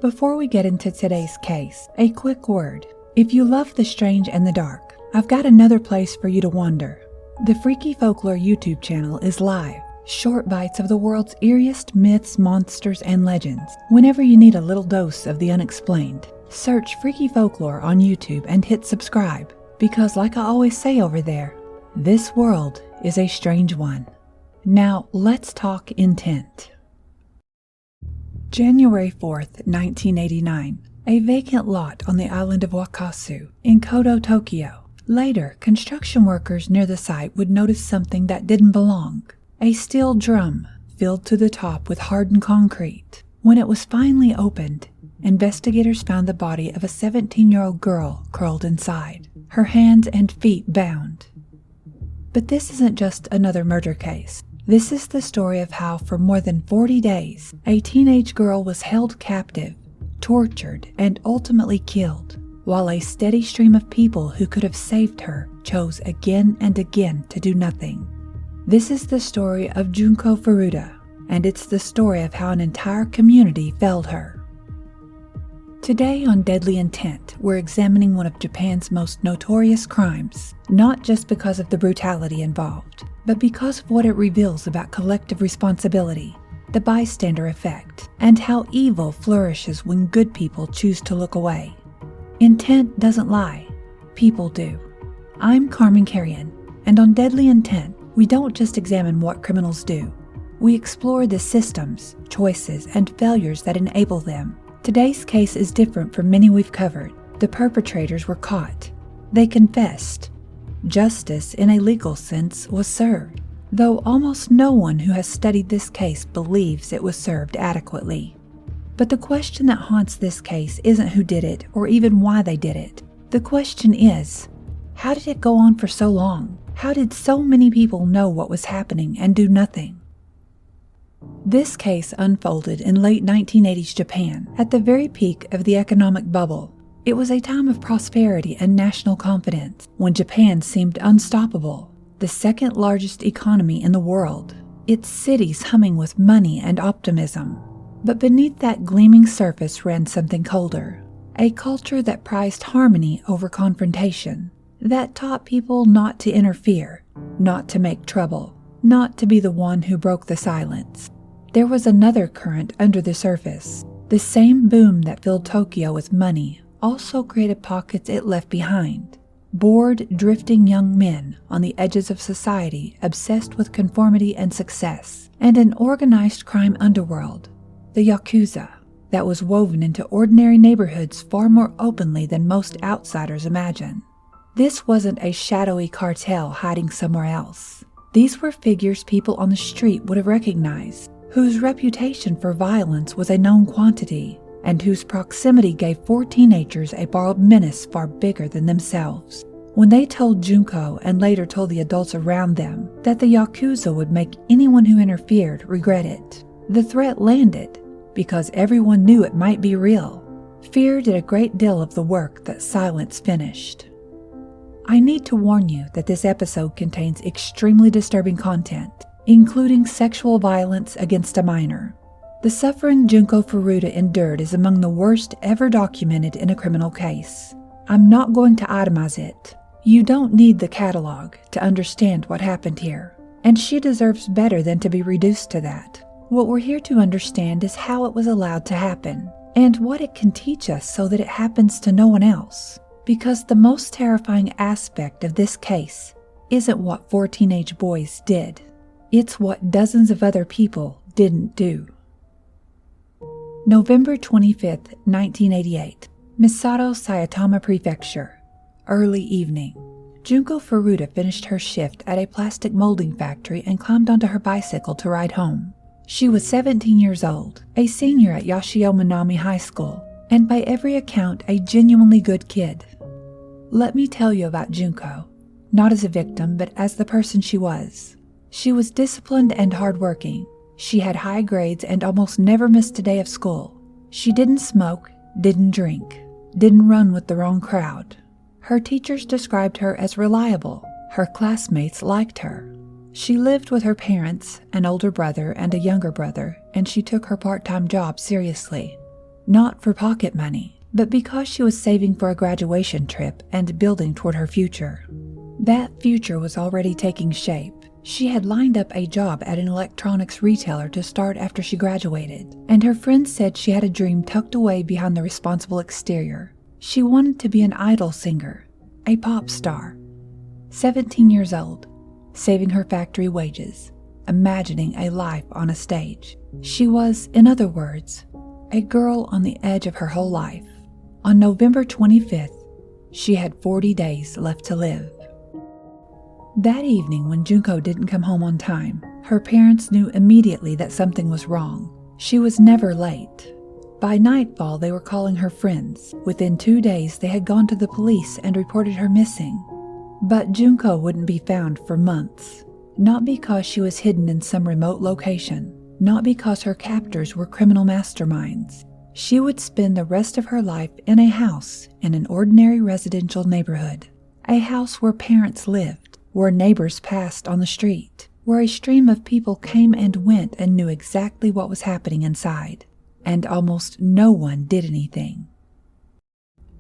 Before we get into today's case, a quick word. If you love the strange and the dark, I've got another place for you to wander. The Freaky Folklore YouTube channel is live. Short bites of the world's eeriest myths, monsters, and legends. Whenever you need a little dose of the unexplained, search Freaky Folklore on YouTube and hit subscribe. Because like I always say over there, this world is a strange one. Now let's talk intent. January 4th, 1989. A vacant lot on the island of Wakasu in Kodo, Tokyo. Later, construction workers near the site would notice something that didn't belong. A steel drum filled to the top with hardened concrete. When it was finally opened, investigators found the body of a 17-year-old girl curled inside, her hands and feet bound. But this isn't just another murder case. This is the story of how, for more than 40 days, a teenage girl was held captive, tortured, and ultimately killed, while a steady stream of people who could have saved her chose again and again to do nothing. This is the story of Junko Furuta, and it's the story of how an entire community failed her. Today on Deadly Intent, we're examining one of Japan's most notorious crimes, not just because of the brutality involved, but because of what it reveals about collective responsibility, the bystander effect, and how evil flourishes when good people choose to look away. Intent doesn't lie, people do. I'm Carman, and on Deadly Intent, we don't just examine what criminals do. We explore the systems, choices, and failures that enable them. Today's case is different from many we've covered. The perpetrators were caught. They confessed. Justice, in a legal sense, was served, though almost no one who has studied this case believes it was served adequately. But the question that haunts this case isn't who did it or even why they did it. The question is, how did it go on for so long? How did so many people know what was happening and do nothing? This case unfolded in late 1980s Japan, at the very peak of the economic bubble. It was a time of prosperity and national confidence, when Japan seemed unstoppable, the second largest economy in the world, its cities humming with money and optimism. But beneath that gleaming surface ran something colder, a culture that prized harmony over confrontation, that taught people not to interfere, not to make trouble, not to be the one who broke the silence. There was another current under the surface. The same boom that filled Tokyo with money also created pockets it left behind. Bored, drifting young men on the edges of society obsessed with conformity and success, and an organized crime underworld, the Yakuza, that was woven into ordinary neighborhoods far more openly than most outsiders imagine. This wasn't a shadowy cartel hiding somewhere else. These were figures people on the street would have recognized, whose reputation for violence was a known quantity, and whose proximity gave 4 teenagers a borrowed menace far bigger than themselves. When they told Junko and later told the adults around them that the Yakuza would make anyone who interfered regret it, the threat landed because everyone knew it might be real. Fear did a great deal of the work that silence finished. I need to warn you that this episode contains extremely disturbing content, including sexual violence against a minor. The suffering Junko Furuta endured is among the worst ever documented in a criminal case. I'm not going to itemize it. You don't need the catalog to understand what happened here, and she deserves better than to be reduced to that. What we're here to understand is how it was allowed to happen, and what it can teach us so that it happens to no one else. Because the most terrifying aspect of this case isn't what 4 teenage boys did. It's what dozens of other people didn't do. November 25th, 1988. Misato, Saitama Prefecture. Early evening. Junko Furuta finished her shift at a plastic molding factory and climbed onto her bicycle to ride home. She was 17 years old, a senior at Yashio Minami High School, and by every account a genuinely good kid. Let me tell you about Junko, not as a victim, but as the person she was. She was disciplined and hardworking. She had high grades and almost never missed a day of school. She didn't smoke, didn't drink, didn't run with the wrong crowd. Her teachers described her as reliable. Her classmates liked her. She lived with her parents, an older brother and a younger brother, and she took her part-time job seriously. not for pocket money, but because she was saving for a graduation trip and building toward her future. That future was already taking shape. She had lined up a job at an electronics retailer to start after she graduated, and her friends said she had a dream tucked away behind the responsible exterior. She wanted to be an idol singer, a pop star. 17 years old, saving her factory wages, imagining a life on a stage. She was, in other words, a girl on the edge of her whole life. On November 25th, she had 40 days left to live. That evening, when Junko didn't come home on time, her parents knew immediately that something was wrong. She was never late. By nightfall, they were calling her friends. Within 2 days, they had gone to the police and reported her missing. But Junko wouldn't be found for months. Not because she was hidden in some remote location, not because her captors were criminal masterminds. She would spend the rest of her life in a house in an ordinary residential neighborhood. A house where parents lived, where neighbors passed on the street, where a stream of people came and went and knew exactly what was happening inside. And almost no one did anything.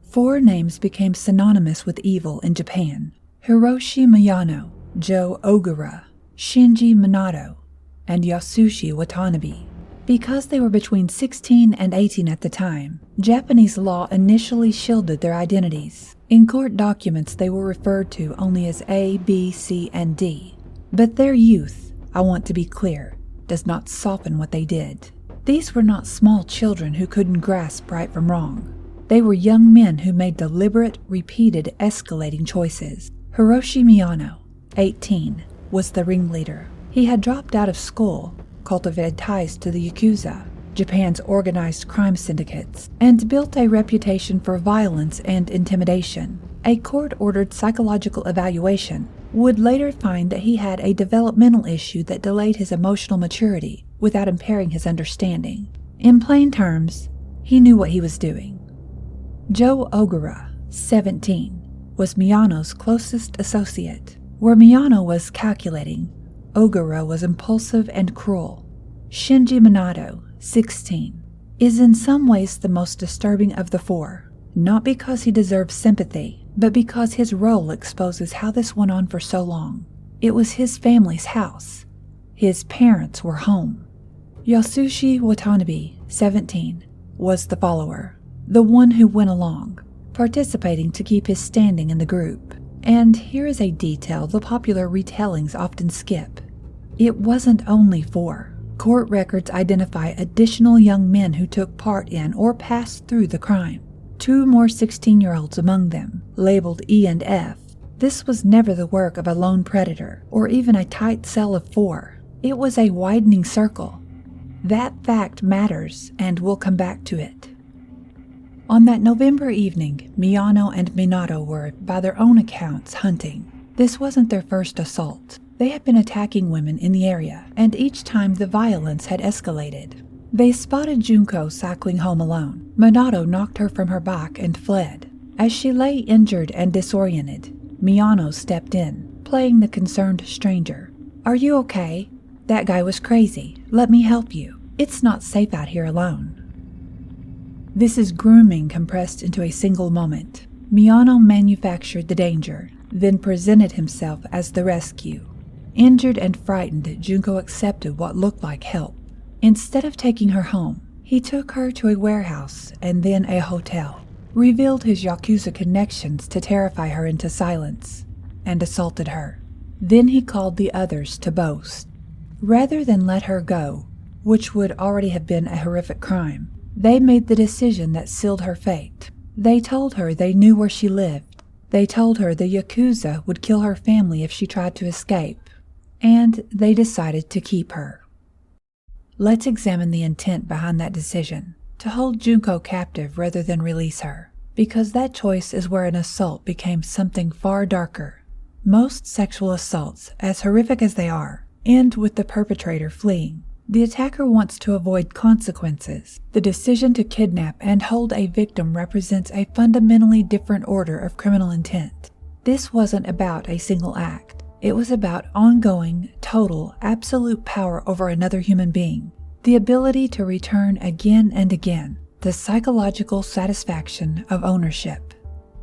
4 names became synonymous with evil in Japan: Hiroshi Miyano, Joe Ogura, Shinji Minato, and Yasushi Watanabe. Because they were between 16 and 18 at the time, Japanese law initially shielded their identities. In court documents, they were referred to only as A, B, C, and D. But their youth, I want to be clear, does not soften what they did. These were not small children who couldn't grasp right from wrong. They were young men who made deliberate, repeated, escalating choices. Hiroshi Miyano, 18, was the ringleader. He had dropped out of school, cultivated ties to the Yakuza, Japan's organized crime syndicates, and built a reputation for violence and intimidation. A court-ordered psychological evaluation would later find that he had a developmental issue that delayed his emotional maturity without impairing his understanding. In plain terms, he knew what he was doing. Joe Ogura, 17, was Miyano's closest associate. Where Miyano was calculating, Ogura was impulsive and cruel. Shinji Minato, 16, is in some ways the most disturbing of the 4, not because he deserves sympathy, but because his role exposes how this went on for so long. It was his family's house. His parents were home. Yasushi Watanabe, 17, was the follower, the one who went along, participating to keep his standing in the group. And here is a detail the popular retellings often skip. It wasn't only 4. Court records identify additional young men who took part in or passed through the crime. 2 more 16-year-olds among them, labeled E and F. This was never the work of a lone predator, or even a tight cell of 4. It was a widening circle. That fact matters, and we'll come back to it. On that November evening, Miyano and Minato were, by their own accounts, hunting. This wasn't their first assault. They had been attacking women in the area, and each time the violence had escalated. They spotted Junko cycling home alone. Minato knocked her from her bike and fled. As she lay injured and disoriented, Miyano stepped in, playing the concerned stranger. "Are you okay? That guy was crazy. Let me help you. It's not safe out here alone." This is grooming compressed into a single moment. Miyano manufactured the danger, then presented himself as the rescue. Injured and frightened, Junko accepted what looked like help. Instead of taking her home, he took her to a warehouse and then a hotel, revealed his Yakuza connections to terrify her into silence, and assaulted her. Then he called the others to boast. Rather than let her go, which would already have been a horrific crime, they made the decision that sealed her fate. They told her they knew where she lived. They told her the Yakuza would kill her family if she tried to escape. And they decided to keep her. Let's examine the intent behind that decision, to hold Junko captive rather than release her, because that choice is where an assault became something far darker. Most sexual assaults, as horrific as they are, end with the perpetrator fleeing. The attacker wants to avoid consequences. The decision to kidnap and hold a victim represents a fundamentally different order of criminal intent. This wasn't about a single act. It was about ongoing, total, absolute power over another human being. The ability to return again and again, the psychological satisfaction of ownership.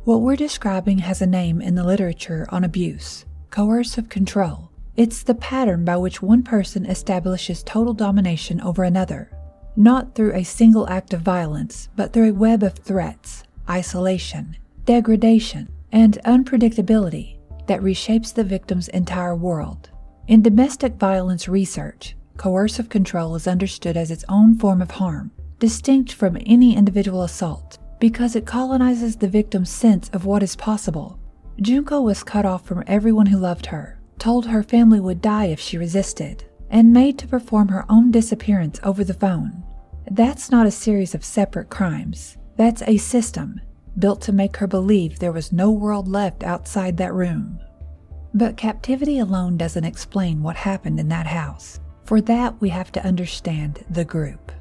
What we're describing has a name in the literature on abuse: coercive control. It's the pattern by which one person establishes total domination over another, not through a single act of violence, but through a web of threats, isolation, degradation, and unpredictability that reshapes the victim's entire world. In domestic violence research, coercive control is understood as its own form of harm, distinct from any individual assault, because it colonizes the victim's sense of what is possible. Junko was cut off from everyone who loved her, told her family would die if she resisted, and made to perform her own disappearance over the phone. That's not a series of separate crimes. That's a system built to make her believe there was no world left outside that room. But captivity alone doesn't explain what happened in that house. For that, we have to understand the group.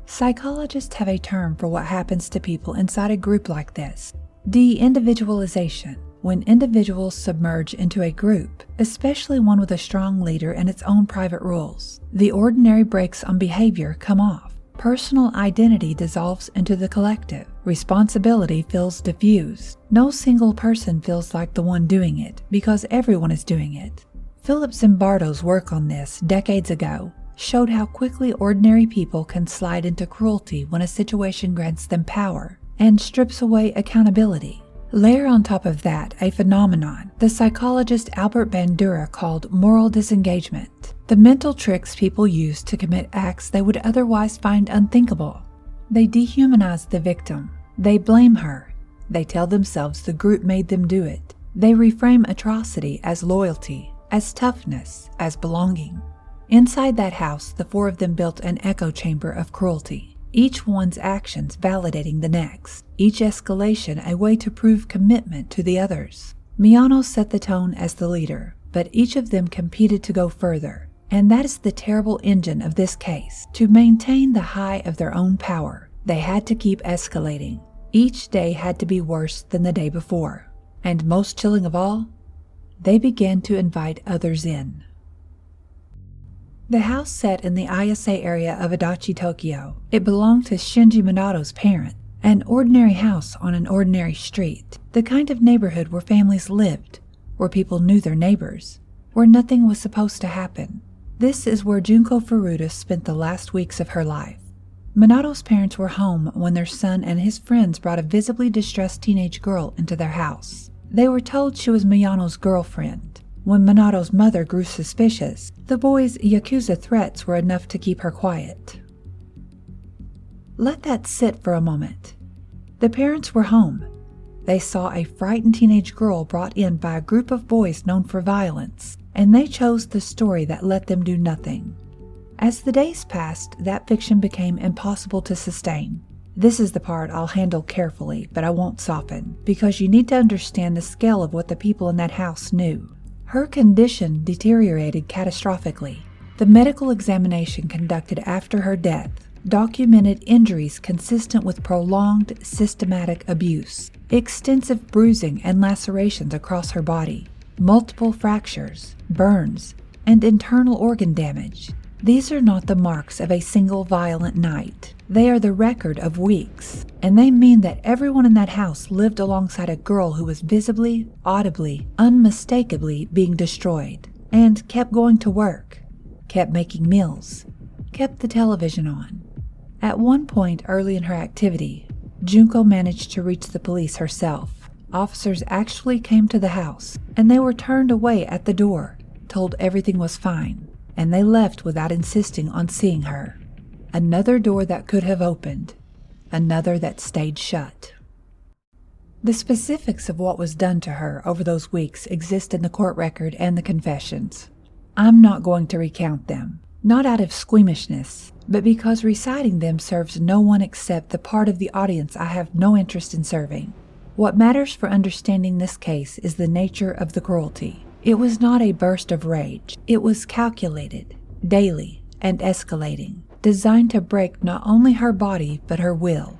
Psychologists have a term for what happens to people inside a group like this: de-individualization. When individuals submerge into a group, especially one with a strong leader and its own private rules, the ordinary brakes on behavior come off. Personal identity dissolves into the collective. Responsibility feels diffused. No single person feels like the one doing it because everyone is doing it. Philip Zimbardo's work on this decades ago showed how quickly ordinary people can slide into cruelty when a situation grants them power and strips away accountability. Layer on top of that a phenomenon the psychologist Albert Bandura called moral disengagement, the mental tricks people use to commit acts they would otherwise find unthinkable. They dehumanize the victim. They blame her. They tell themselves the group made them do it. They reframe atrocity as loyalty, as toughness, as belonging. Inside that house, the four of them built an echo chamber of cruelty, each one's actions validating the next, each escalation a way to prove commitment to the others. Miyano set the tone as the leader, but each of them competed to go further, and that is the terrible engine of this case. To maintain the high of their own power, they had to keep escalating. Each day had to be worse than the day before, and most chilling of all, they began to invite others in. The house set in the Ayase area of Adachi, Tokyo. It belonged to Shinji Minato's parents, an ordinary house on an ordinary street, the kind of neighborhood where families lived, where people knew their neighbors, where nothing was supposed to happen. This is where Junko Furuta spent the last weeks of her life. Minato's parents were home when their son and his friends brought a visibly distressed teenage girl into their house. They were told she was Miyano's girlfriend. When Minato's mother grew suspicious, the boy's Yakuza threats were enough to keep her quiet. Let that sit for a moment. The parents were home. They saw a frightened teenage girl brought in by a group of boys known for violence, and they chose the story that let them do nothing. As the days passed, that fiction became impossible to sustain. This is the part I'll handle carefully, but I won't soften, because you need to understand the scale of what the people in that house knew. Her condition deteriorated catastrophically. The medical examination conducted after her death documented injuries consistent with prolonged, systematic abuse, extensive bruising and lacerations across her body, multiple fractures, burns, and internal organ damage. These are not the marks of a single violent night. They are the record of weeks, and they mean that everyone in that house lived alongside a girl who was visibly, audibly, unmistakably being destroyed, and kept going to work, kept making meals, kept the television on. At one point early in her activity, Junko managed to reach the police herself. Officers actually came to the house, and they were turned away at the door, told everything was fine, and they left without insisting on seeing her. Another door that could have opened, another that stayed shut. The specifics of what was done to her over those weeks exist in the court record and the confessions. I'm not going to recount them, not out of squeamishness, but because reciting them serves no one except the part of the audience I have no interest in serving. What matters for understanding this case is the nature of the cruelty. It was not a burst of rage. It was calculated, daily, and escalating, designed to break not only her body but her will.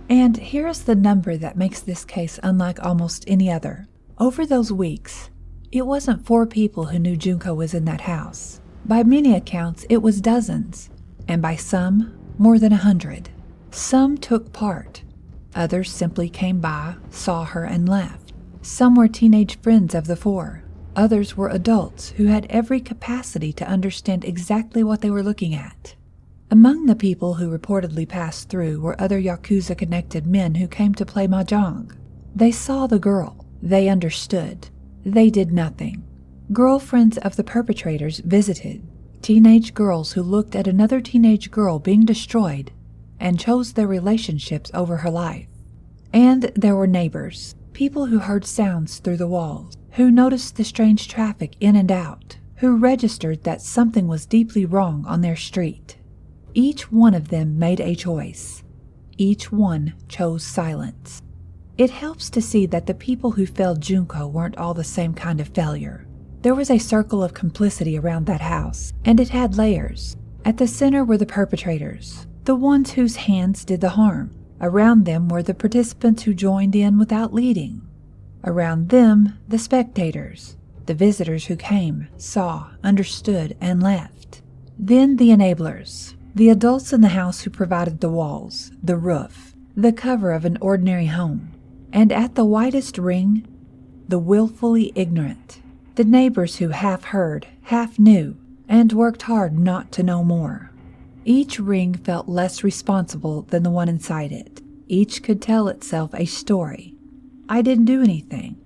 And here is the number that makes this case unlike almost any other. Over those weeks, it wasn't 4 people who knew Junko was in that house. By many accounts, it was dozens, and by some, more than 100. Some took part. Others simply came by, saw her, and left. Some were teenage friends of the four. Others were adults who had every capacity to understand exactly what they were looking at. Among the people who reportedly passed through were other Yakuza-connected men who came to play mahjong. They saw the girl. They understood. They did nothing. Girlfriends of the perpetrators visited. Teenage girls who looked at another teenage girl being destroyed and chose their relationships over her life. And there were neighbors, people who heard sounds through the walls, who noticed the strange traffic in and out, who registered that something was deeply wrong on their street. Each one of them made a choice. Each one chose silence. It helps to see that the people who felled Junko weren't all the same kind of failure. There was a circle of complicity around that house, and it had layers. At the center were the perpetrators, the ones whose hands did the harm. Around them were the participants who joined in without leading. Around them, the spectators, the visitors who came, saw, understood, and left. Then the enablers, the adults in the house who provided the walls, the roof, the cover of an ordinary home. And at the widest ring, the willfully ignorant, the neighbors who half heard, half knew, and worked hard not to know more. Each ring felt less responsible than the one inside it. Each could tell itself a story. I didn't do anything.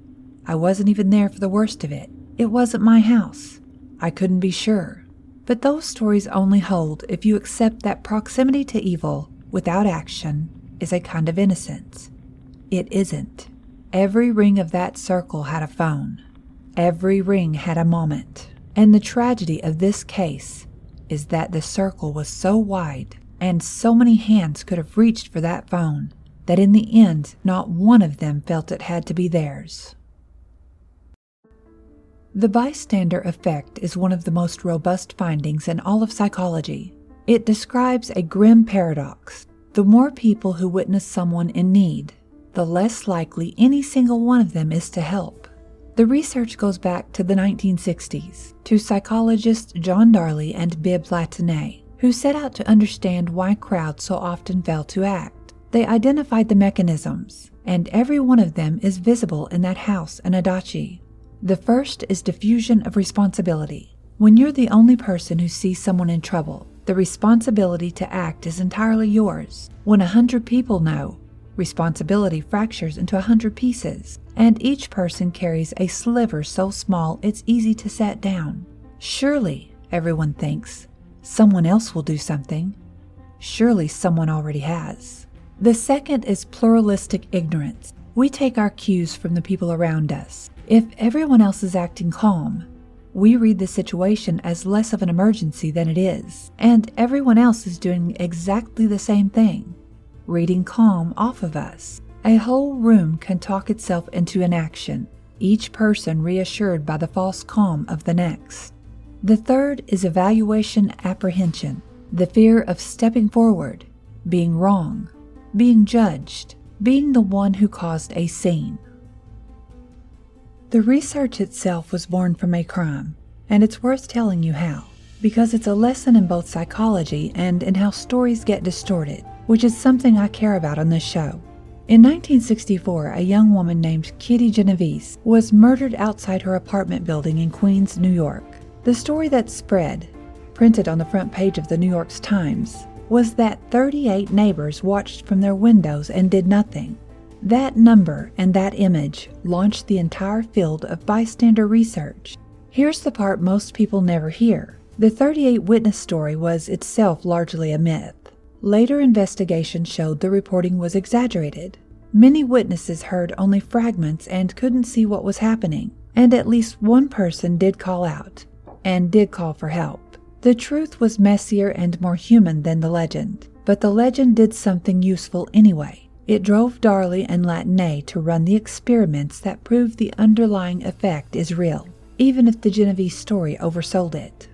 I wasn't even there for the worst of it. It wasn't my house. I couldn't be sure. But those stories only hold if you accept that proximity to evil without action is a kind of innocence. It isn't. Every ring of that circle had a phone. Every ring had a moment. And the tragedy of this case is that the circle was so wide and so many hands could have reached for that phone that in the end not one of them felt it had to be theirs. The bystander effect is one of the most robust findings in all of psychology. It describes a grim paradox. The more people who witness someone in need, the less likely any single one of them is to help. The research goes back to the 1960s, to psychologists John Darley and Bibb Latané, who set out to understand why crowds so often fail to act. They identified the mechanisms, and every one of them is visible in that house in Adachi. The first is diffusion of responsibility. When you're the only person who sees someone in trouble, the responsibility to act is entirely yours. When 100 people know, responsibility fractures into 100 pieces, and each person carries a sliver so small it's easy to set down. Surely, everyone thinks, someone else will do something. Surely someone already has. The second is pluralistic ignorance. We take our cues from the people around us. If everyone else is acting calm, we read the situation as less of an emergency than it is, and everyone else is doing exactly the same thing, reading calm off of us. A whole room can talk itself into inaction, each person reassured by the false calm of the next. The third is evaluation apprehension, the fear of stepping forward, being wrong, being judged, being the one who caused a scene. The research itself was born from a crime, and it's worth telling you how, because it's a lesson in both psychology and in how stories get distorted, which is something I care about on this show. In 1964, a young woman named Kitty Genovese was murdered outside her apartment building in Queens, New York. The story that spread, printed on the front page of the New York Times, was that 38 neighbors watched from their windows and did nothing. That number and that image launched the entire field of bystander research. Here's the part most people never hear. The 38 witness story was itself largely a myth. Later investigations showed the reporting was exaggerated. Many witnesses heard only fragments and couldn't see what was happening, and at least one person did call out, and did call for help. The truth was messier and more human than the legend, but the legend did something useful anyway. It drove Darley and Latané to run the experiments that proved the underlying effect is real, even if the Genovese story oversold it.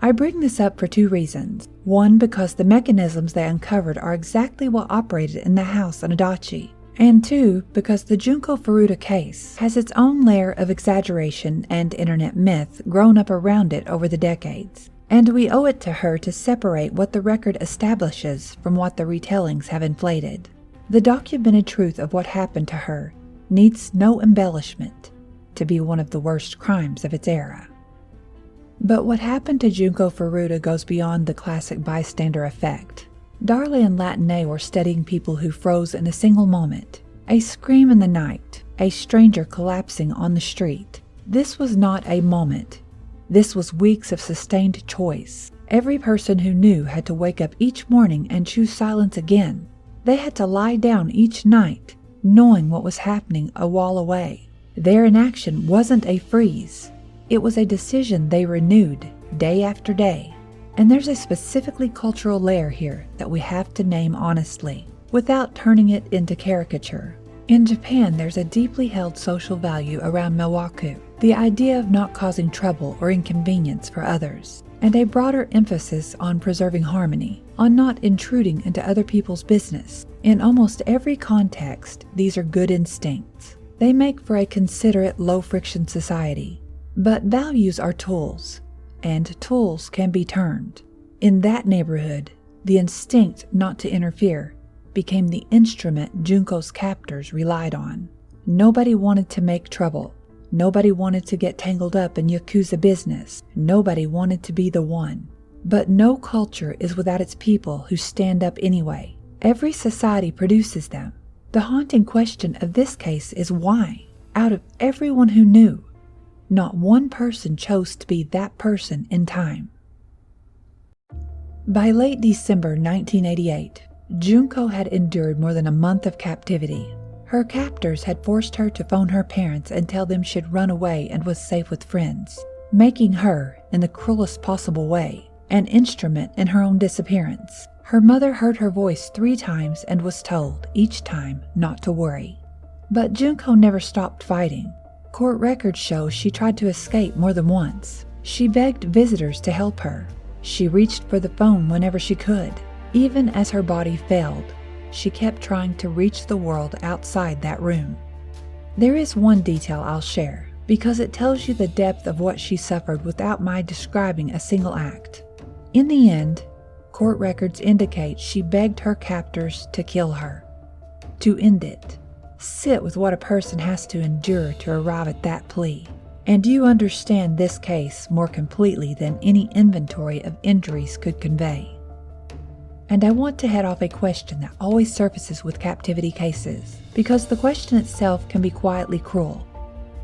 I bring this up for two reasons. One, because the mechanisms they uncovered are exactly what operated in the house in Adachi. And two, because the Junko Furuta case has its own layer of exaggeration and internet myth grown up around it over the decades. And we owe it to her to separate what the record establishes from what the retellings have inflated. The documented truth of what happened to her needs no embellishment to be one of the worst crimes of its era. But what happened to Junko Furuta goes beyond the classic bystander effect. Darley and Latine were studying people who froze in a single moment. A scream in the night, a stranger collapsing on the street. This was not a moment. This was weeks of sustained choice. Every person who knew had to wake up each morning and choose silence again. They had to lie down each night, knowing what was happening a wall away. Their inaction wasn't a freeze. It was a decision they renewed day after day. And there's a specifically cultural layer here that we have to name honestly, without turning it into caricature. In Japan, there's a deeply held social value around milwaku, the idea of not causing trouble or inconvenience for others, and a broader emphasis on preserving harmony, on not intruding into other people's business. In almost every context, these are good instincts. They make for a considerate, low-friction society. But values are tools, and tools can be turned. In that neighborhood, the instinct not to interfere became the instrument Junko's captors relied on. Nobody wanted to make trouble. Nobody wanted to get tangled up in Yakuza business. Nobody wanted to be the one. But no culture is without its people who stand up anyway. Every society produces them. The haunting question of this case is why? Out of everyone who knew, not one person chose to be that person in time. By late December 1988, Junko had endured more than a month of captivity. Her captors had forced her to phone her parents and tell them she'd run away and was safe with friends, making her, in the cruelest possible way, an instrument in her own disappearance. Her mother heard her voice 3 times and was told, each time, not to worry. But Junko never stopped fighting. Court records show she tried to escape more than once. She begged visitors to help her. She reached for the phone whenever she could. Even as her body failed, she kept trying to reach the world outside that room. There is one detail I'll share, because it tells you the depth of what she suffered without my describing a single act. In the end, court records indicate she begged her captors to kill her, to end it. Sit with what a person has to endure to arrive at that plea. And you understand this case more completely than any inventory of injuries could convey. And I want to head off a question that always surfaces with captivity cases, because the question itself can be quietly cruel.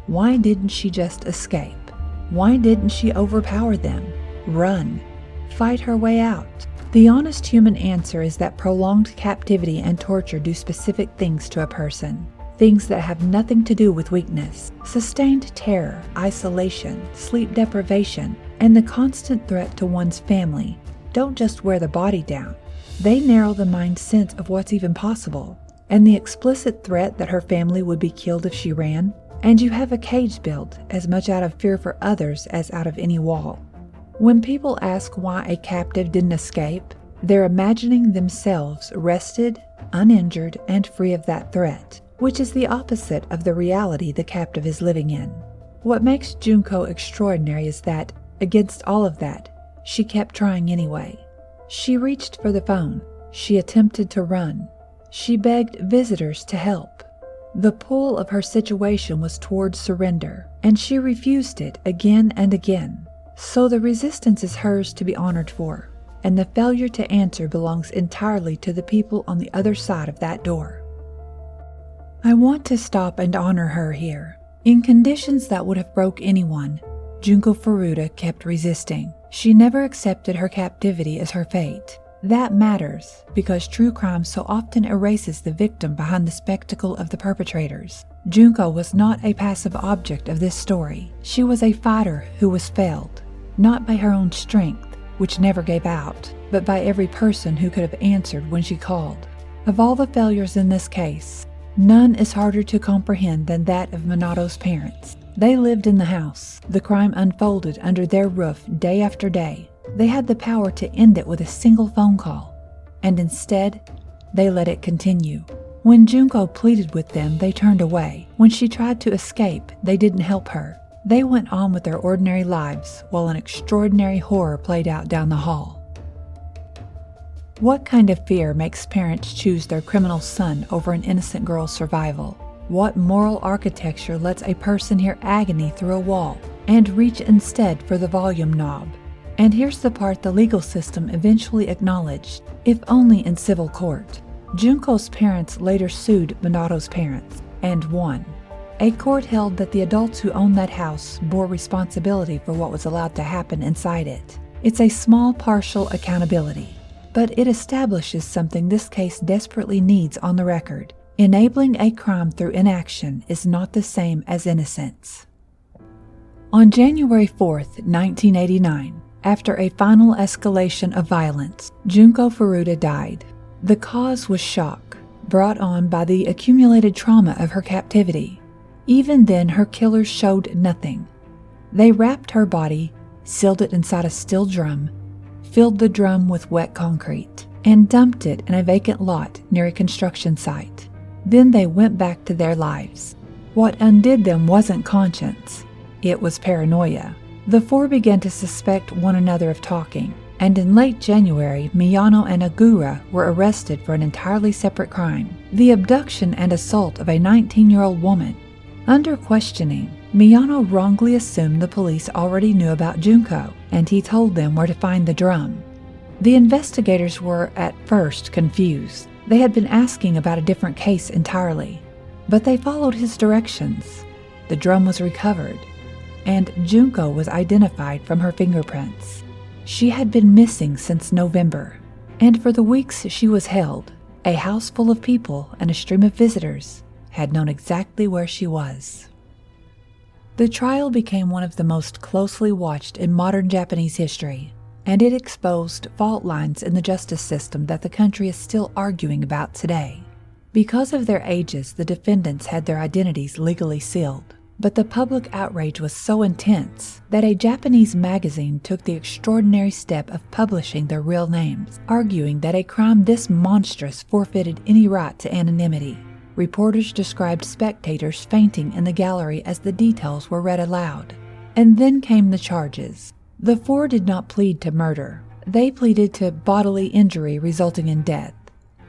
Why didn't she just escape? Why didn't she overpower them, run, fight her way out? The honest human answer is that prolonged captivity and torture do specific things to a person. Things that have nothing to do with weakness. Sustained terror, isolation, sleep deprivation, and the constant threat to one's family don't just wear the body down. They narrow the mind's sense of what's even possible. And the explicit threat that her family would be killed if she ran, and you have a cage built as much out of fear for others as out of any wall. When people ask why a captive didn't escape, they're imagining themselves rested, uninjured, and free of that threat, which is the opposite of the reality the captive is living in. What makes Junko extraordinary is that, against all of that, she kept trying anyway. She reached for the phone. She attempted to run. She begged visitors to help. The pull of her situation was towards surrender, and she refused it again and again. So the resistance is hers to be honored for, and the failure to answer belongs entirely to the people on the other side of that door. I want to stop and honor her here. In conditions that would have broke anyone, Junko Furuta kept resisting. She never accepted her captivity as her fate. That matters because true crime so often erases the victim behind the spectacle of the perpetrators. Junko was not a passive object of this story. She was a fighter who was failed, not by her own strength, which never gave out, but by every person who could have answered when she called. Of all the failures in this case, none is harder to comprehend than that of Minato's parents. They lived in the house. The crime unfolded under their roof day after day. They had the power to end it with a single phone call, and instead, they let it continue. When Junko pleaded with them, they turned away. When she tried to escape, they didn't help her. They went on with their ordinary lives while an extraordinary horror played out down the hall. What kind of fear makes parents choose their criminal son over an innocent girl's survival? What moral architecture lets a person hear agony through a wall and reach instead for the volume knob? And here's the part the legal system eventually acknowledged, if only in civil court. Junko's parents later sued Minato's parents and won. A court held that the adults who owned that house bore responsibility for what was allowed to happen inside it. It's a small partial accountability, but it establishes something this case desperately needs on the record. Enabling a crime through inaction is not the same as innocence. On January 4th, 1989, after a final escalation of violence, Junko Furuta died. The cause was shock, brought on by the accumulated trauma of her captivity. Even then, her killers showed nothing. They wrapped her body, sealed it inside a steel drum, filled the drum with wet concrete, and dumped it in a vacant lot near a construction site. Then they went back to their lives. What undid them wasn't conscience, it was paranoia. The four began to suspect one another of talking, and in late January, Miyano and Agura were arrested for an entirely separate crime, the abduction and assault of a 19-year-old woman. Under questioning, Miyano wrongly assumed the police already knew about Junko, and he told them where to find the drum. The investigators were at first confused. They had been asking about a different case entirely, but they followed his directions. The drum was recovered, and Junko was identified from her fingerprints. She had been missing since November, and for the weeks she was held, a house full of people and a stream of visitors had known exactly where she was. The trial became one of the most closely watched in modern Japanese history, and it exposed fault lines in the justice system that the country is still arguing about today. Because of their ages, the defendants had their identities legally sealed. But the public outrage was so intense that a Japanese magazine took the extraordinary step of publishing their real names, arguing that a crime this monstrous forfeited any right to anonymity. Reporters described spectators fainting in the gallery as the details were read aloud. And then came the charges. The four did not plead to murder. They pleaded to bodily injury resulting in death,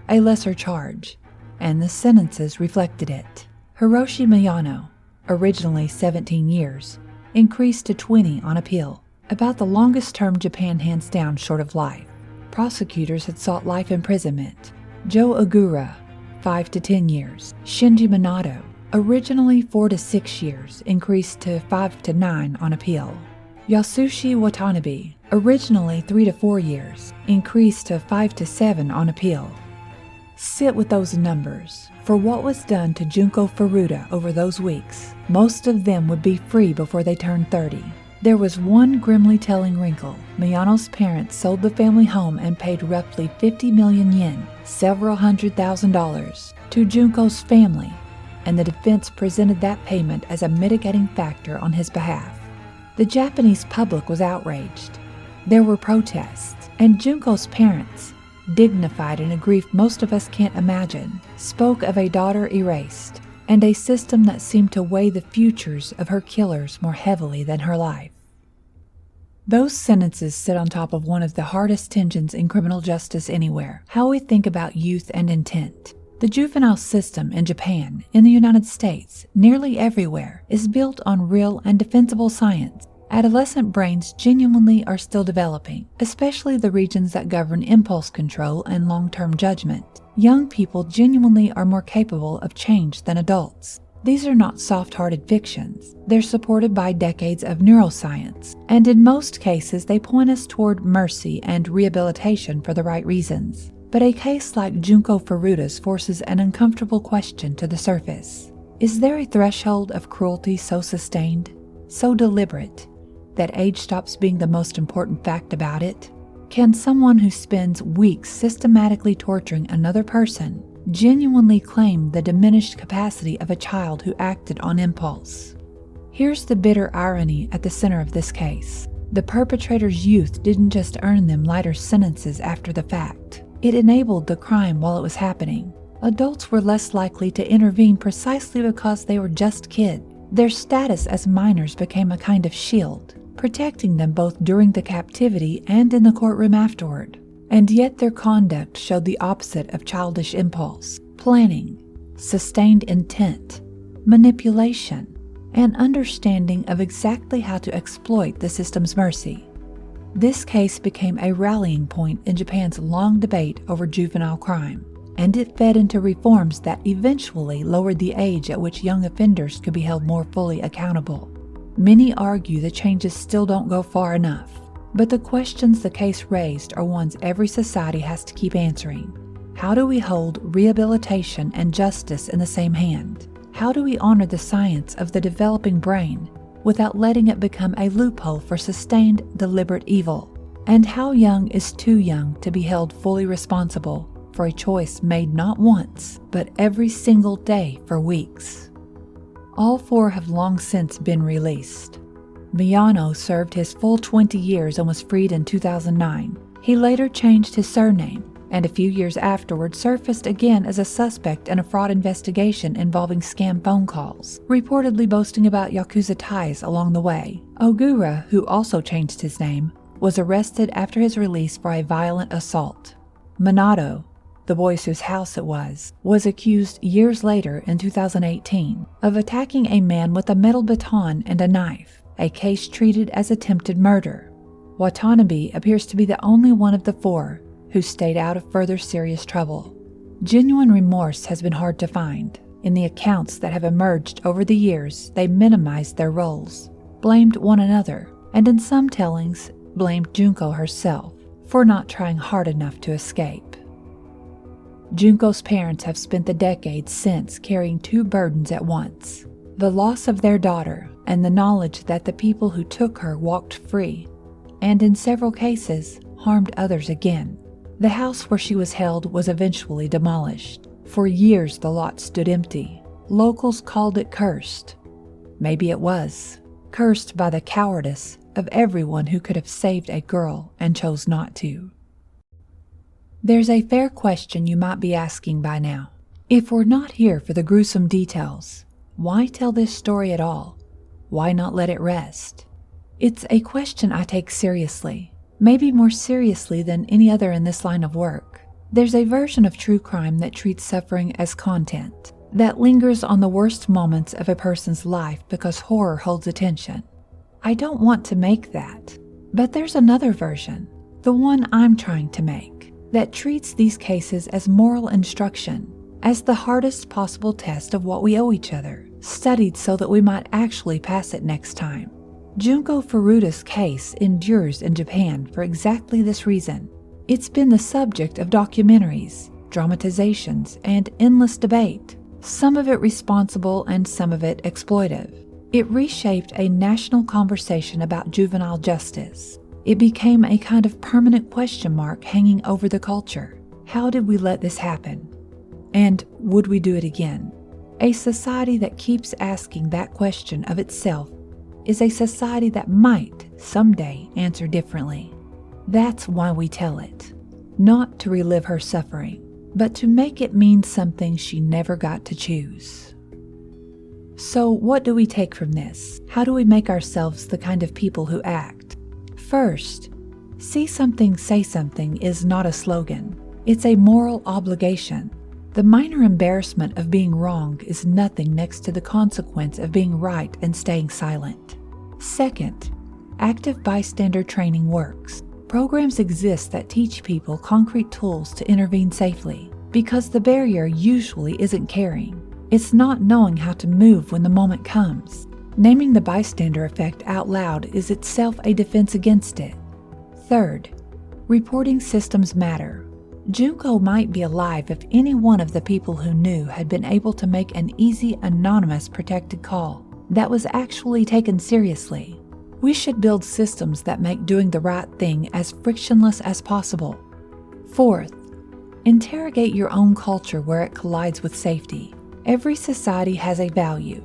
a lesser charge, and the sentences reflected it. Hiroshi Miyano, originally 17 years, increased to 20 on appeal, about the longest term Japan hands down short of life. Prosecutors had sought life imprisonment. Joe Agura, 5 to 10 years. Shinji Minato, originally 4 to 6 years, increased to 5 to 9 on appeal. Yasushi Watanabe, originally 3 to 4 years, increased to 5 to 7 on appeal. Sit with those numbers. For what was done to Junko Furuta over those weeks, most of them would be free before they turned 30. There was one grimly telling wrinkle. Miyano's parents sold the family home and paid roughly 50 million yen, several $100,000, to Junko's family, and the defense presented that payment as a mitigating factor on his behalf. The Japanese public was outraged. There were protests, and Junko's parents, dignified in a grief most of us can't imagine, spoke of a daughter erased, and a system that seemed to weigh the futures of her killers more heavily than her life. Those sentences sit on top of one of the hardest tensions in criminal justice anywhere, how we think about youth and intent. The juvenile system in Japan, in the United States, nearly everywhere, is built on real and defensible science. Adolescent brains genuinely are still developing, especially the regions that govern impulse control and long-term judgment. Young people genuinely are more capable of change than adults. These are not soft-hearted fictions. They're supported by decades of neuroscience, and in most cases they point us toward mercy and rehabilitation for the right reasons. But a case like Junko Furuta's forces an uncomfortable question to the surface. Is there a threshold of cruelty so sustained, so deliberate, that age stops being the most important fact about it? Can someone who spends weeks systematically torturing another person genuinely claim the diminished capacity of a child who acted on impulse? Here's the bitter irony at the center of this case. The perpetrator's youth didn't just earn them lighter sentences after the fact. It enabled the crime while it was happening. Adults were less likely to intervene precisely because they were just kids. Their status as minors became a kind of shield, protecting them both during the captivity and in the courtroom afterward. And yet their conduct showed the opposite of childish impulse: planning, sustained intent, manipulation, and understanding of exactly how to exploit the system's mercy. This case became a rallying point in Japan's long debate over juvenile crime, and it fed into reforms that eventually lowered the age at which young offenders could be held more fully accountable. Many argue the changes still don't go far enough, but the questions the case raised are ones every society has to keep answering. How do we hold rehabilitation and justice in the same hand? How do we honor the science of the developing brain without letting it become a loophole for sustained, deliberate evil? And how young is too young to be held fully responsible for a choice made not once, but every single day for weeks? All 4 have long since been released. Miyano served his full 20 years and was freed in 2009. He later changed his surname, and a few years afterward surfaced again as a suspect in a fraud investigation involving scam phone calls, reportedly boasting about Yakuza ties along the way. Ogura, who also changed his name, was arrested after his release for a violent assault. Minato, the boys whose house it was accused years later in 2018 of attacking a man with a metal baton and a knife, a case treated as attempted murder. Watanabe appears to be the only one of the 4 who stayed out of further serious trouble. Genuine remorse has been hard to find. In the accounts that have emerged over the years, they minimized their roles, blamed one another, and in some tellings, blamed Junko herself for not trying hard enough to escape. Junko's parents have spent the decades since carrying 2 burdens at once: the loss of their daughter and the knowledge that the people who took her walked free, and in several cases, harmed others again. The house where she was held was eventually demolished. For years the lot stood empty. Locals called it cursed. Maybe it was. Cursed by the cowardice of everyone who could have saved a girl and chose not to. There's a fair question you might be asking by now. If we're not here for the gruesome details, why tell this story at all? Why not let it rest? It's a question I take seriously. Maybe more seriously than any other in this line of work. There's a version of true crime that treats suffering as content, that lingers on the worst moments of a person's life because horror holds attention. I don't want to make that, but there's another version, the one I'm trying to make, that treats these cases as moral instruction, as the hardest possible test of what we owe each other, studied so that we might actually pass it next time. Junko Furuta's case endures in Japan for exactly this reason. It's been the subject of documentaries, dramatizations, and endless debate, some of it responsible and some of it exploitive. It reshaped a national conversation about juvenile justice. It became a kind of permanent question mark hanging over the culture. How did we let this happen? And would we do it again? A society that keeps asking that question of itself is a society that might someday answer differently. That's why we tell it. Not to relive her suffering, but to make it mean something she never got to choose. So what do we take from this? How do we make ourselves the kind of people who act? First, see something, say something is not a slogan. It's a moral obligation. The minor embarrassment of being wrong is nothing next to the consequence of being right and staying silent. Second, active bystander training works. Programs exist that teach people concrete tools to intervene safely, because the barrier usually isn't caring. It's not knowing how to move when the moment comes. Naming the bystander effect out loud is itself a defense against it. Third, reporting systems matter. Junko might be alive if any one of the people who knew had been able to make an easy, anonymous, protected call that was actually taken seriously. We should build systems that make doing the right thing as frictionless as possible. Fourth, interrogate your own culture where it collides with safety. Every society has a value.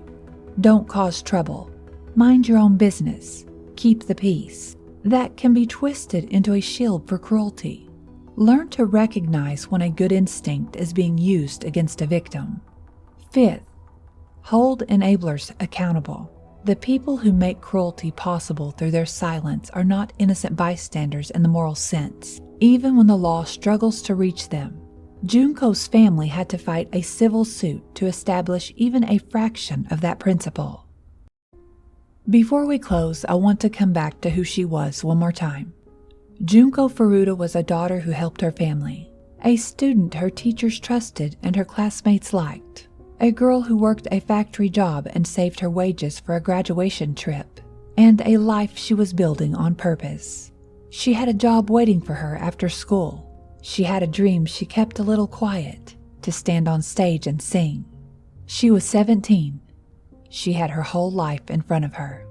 Don't cause trouble. Mind your own business. Keep the peace. That can be twisted into a shield for cruelty. Learn to recognize when a good instinct is being used against a victim. Fifth, Hold enablers accountable. The people who make cruelty possible through their silence are not innocent bystanders in the moral sense, even when the law struggles to reach them. Junko's family had to fight a civil suit to establish even a fraction of that principle. Before we close, I want to come back to who she was one more time. Junko Furuta was a daughter who helped her family, a student her teachers trusted and her classmates liked, a girl who worked a factory job and saved her wages for a graduation trip, and a life she was building on purpose. She had a job waiting for her after school. She had a dream she kept a little quiet, to stand on stage and sing. She was 17. She had her whole life in front of her.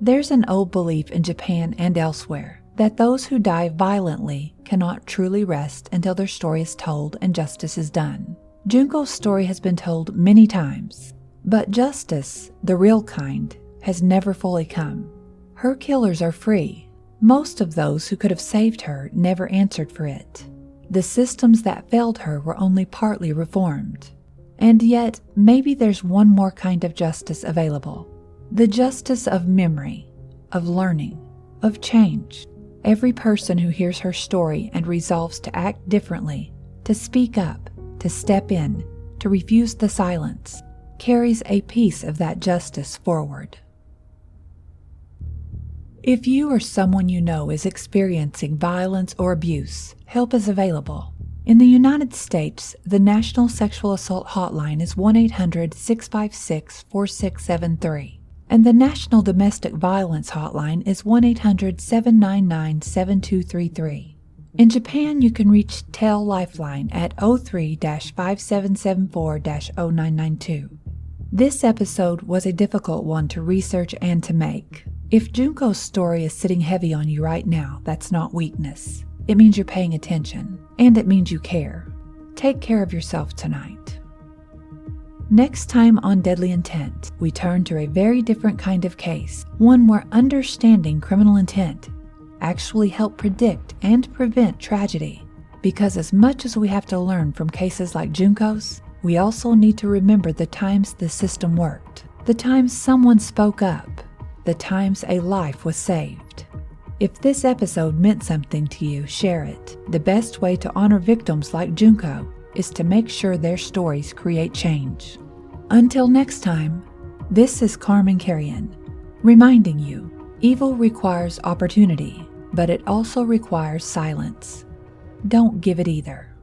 There's an old belief in Japan and elsewhere that those who die violently cannot truly rest until their story is told and justice is done. Junko's story has been told many times, but justice, the real kind, has never fully come. Her killers are free. Most of those who could have saved her never answered for it. The systems that failed her were only partly reformed. And yet, maybe there's one more kind of justice available. The justice of memory, of learning, of change. Every person who hears her story and resolves to act differently, to speak up, to step in, to refuse the silence, carries a piece of that justice forward. If you or someone you know is experiencing violence or abuse, help is available. In the United States, the National Sexual Assault Hotline is 1-800-656-4673, and the National Domestic Violence Hotline is 1-800-799-7233. In Japan, you can reach TEL Lifeline at 03-5774-0992. This episode was a difficult one to research and to make. If Junko's story is sitting heavy on you right now, that's not weakness. It means you're paying attention, and it means you care. Take care of yourself tonight. Next time on Deadly Intent, we turn to a very different kind of case, one where understanding criminal intent actually help predict and prevent tragedy. Because as much as we have to learn from cases like Junko's, we also need to remember the times the system worked, the times someone spoke up, the times a life was saved. If this episode meant something to you, share it. The best way to honor victims like Junko is to make sure their stories create change. Until next time, this is Carman reminding you, evil requires opportunity, but it also requires silence. Don't give it either.